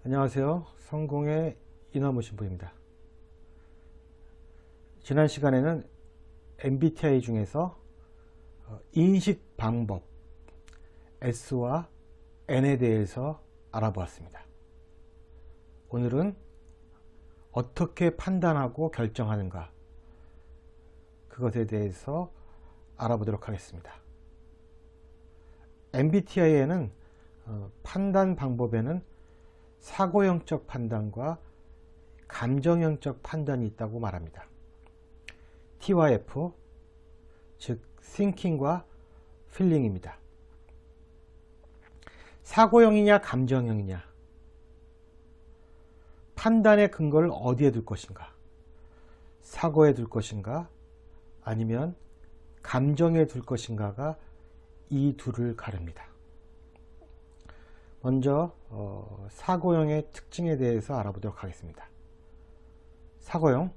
안녕하세요. 성공의 인어모신부입니다. 지난 시간에는 MBTI 중에서 인식 방법 S와 N에 대해서 알아보았습니다. 오늘은 어떻게 판단하고 결정하는가, 그것에 대해서 알아보도록 하겠습니다. MBTI에는 판단 방법에는 사고형적 판단과 감정형적 판단이 있다고 말합니다. T와 F, 즉 thinking과 feeling입니다. 사고형이냐 감정형이냐, 판단의 근거를 어디에 둘 것인가, 사고에 둘 것인가 아니면 감정에 둘 것인가가 이 둘을 가릅니다. 먼저 사고형의 특징에 대해서 알아보도록 하겠습니다. 사고형,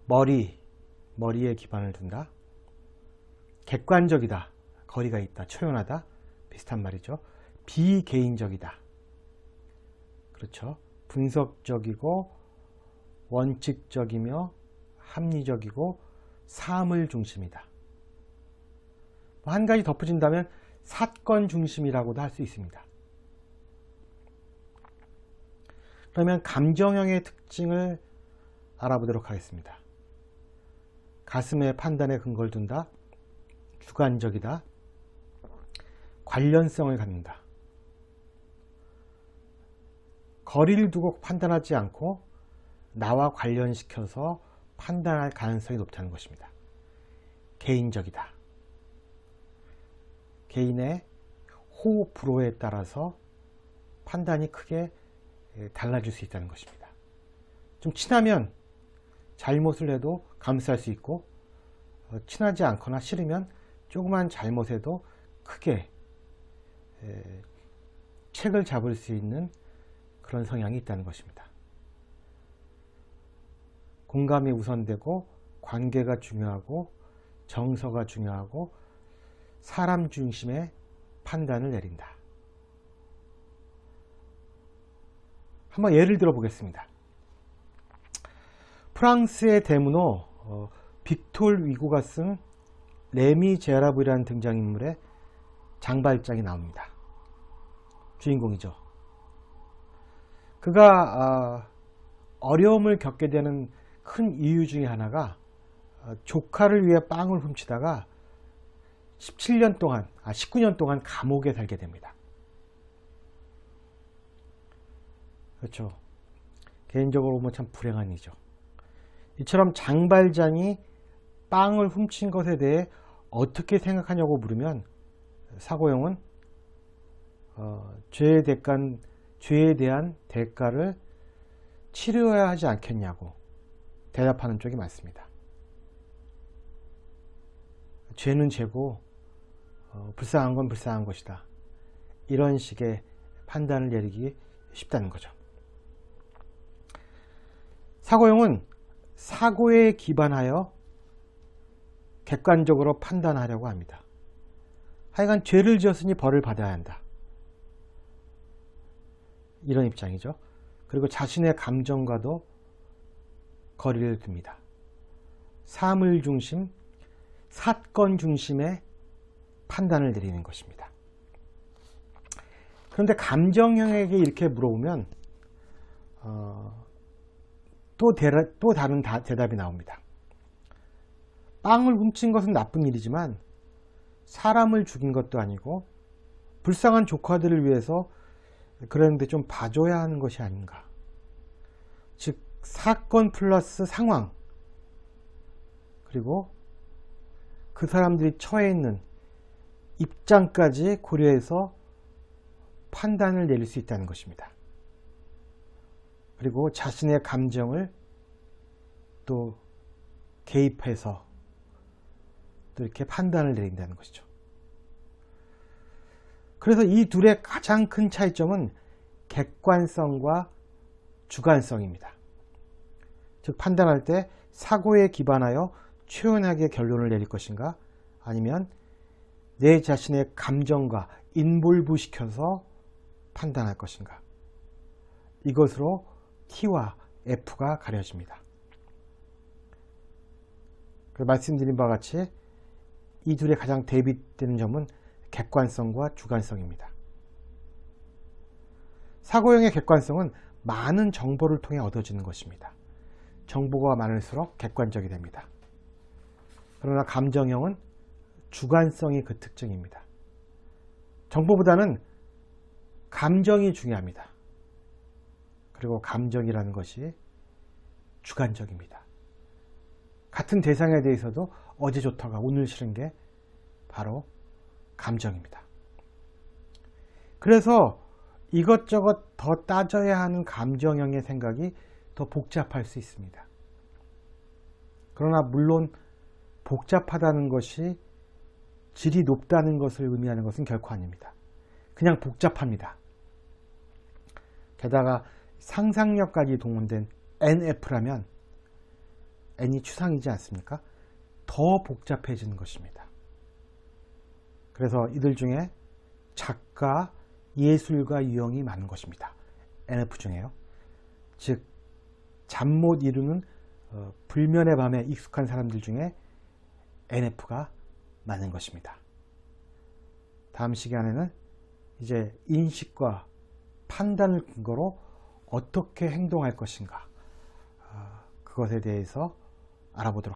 머리에 기반을 둔다. 객관적이다, 거리가 있다, 초연하다, 비슷한 말이죠. 비개인적이다, 그렇죠. 분석적이고 원칙적이며 합리적이고 사물 중심이다. 한 가지 덧붙인다면 사건 중심이라고도 할 수 있습니다. 그러면 감정형의 특징을 알아보도록 하겠습니다. 가슴에 판단의 근거를 둔다, 주관적이다, 관련성을 갖는다. 거리를 두고 판단하지 않고 나와 관련시켜서 판단할 가능성이 높다는 것입니다. 개인적이다. 개인의 호흡, 불호에 따라서 판단이 크게 달라질 수 있다는 것입니다. 좀 친하면 잘못을 해도 감수할 수 있고, 친하지 않거나 싫으면 조그만 잘못에도 크게 책을 잡을 수 있는 그런 성향이 있다는 것입니다. 공감이 우선되고 관계가 중요하고 정서가 중요하고 사람 중심의 판단을 내린다. 한번 예를 들어 보겠습니다. 프랑스의 대문호 빅톨 위고가 쓴 레미 제라블이라는 등장인물의 장발장이 나옵니다. 주인공이죠. 그가 어려움을 겪게 되는 큰 이유 중에 하나가 조카를 위해 빵을 훔치다가 19년 동안 감옥에 살게 됩니다. 그렇죠. 개인적으로 보면 참 불행한 일이죠. 이처럼 장발장이 빵을 훔친 것에 대해 어떻게 생각하냐고 물으면 사고형은 죄에 대한 대가를 치료해야 하지 않겠냐고 대답하는 쪽이 많습니다. 죄는 죄고 불쌍한 건 불쌍한 것이다, 이런 식의 판단을 내리기 쉽다는 거죠. 사고형은 사고에 기반하여 객관적으로 판단하려고 합니다. 하여간 죄를 지었으니 벌을 받아야 한다, 이런 입장이죠. 그리고 자신의 감정과도 거리를 둡니다. 사물 중심, 사건 중심의 판단을 내리는 것입니다. 그런데 감정형에게 이렇게 물어보면 또 다른 대답이 나옵니다. 빵을 훔친 것은 나쁜 일이지만 사람을 죽인 것도 아니고 불쌍한 조카들을 위해서 그런데 좀 봐줘야 하는 것이 아닌가. 즉 사건 플러스 상황, 그리고 그 사람들이 처해 있는 입장까지 고려해서 판단을 내릴 수 있다는 것입니다. 그리고 자신의 감정을 또 개입해서 또 이렇게 판단을 내린다는 것이죠. 그래서 이 둘의 가장 큰 차이점은 객관성과 주관성입니다. 즉 판단할 때 사고에 기반하여 초연하게 결론을 내릴 것인가, 아니면 내 자신의 감정과 인볼브 시켜서 판단할 것인가. 이것으로 T와 F가 가려집니다. 말씀드린 바와 같이 이 둘의 가장 대비되는 점은 객관성과 주관성입니다. 사고형의 객관성은 많은 정보를 통해 얻어지는 것입니다. 정보가 많을수록 객관적이 됩니다. 그러나 감정형은 주관성이 그 특징입니다. 정보보다는 감정이 중요합니다. 그리고 감정이라는 것이 주관적입니다. 같은 대상에 대해서도 어제 좋다가 오늘 싫은 게 바로 감정입니다. 그래서 이것저것 더 따져야 하는 감정형의 생각이 더 복잡할 수 있습니다. 그러나 물론 복잡하다는 것이 질이 높다는 것을 의미하는 것은 결코 아닙니다. 그냥 복잡합니다. 게다가 상상력까지 동원된 NF라면 N이 추상이지 않습니까? 더 복잡해지는 것입니다. 그래서 이들 중에 작가, 예술가 유형이 많은 것입니다. NF 중에요. 즉 잠 못 이루는 불면의 밤에 익숙한 사람들 중에 NF가 많은 것입니다. 다음 시간에는 이제 인식과 판단을 근거로 어떻게 행동할 것인가, 그것에 대해서 알아보도록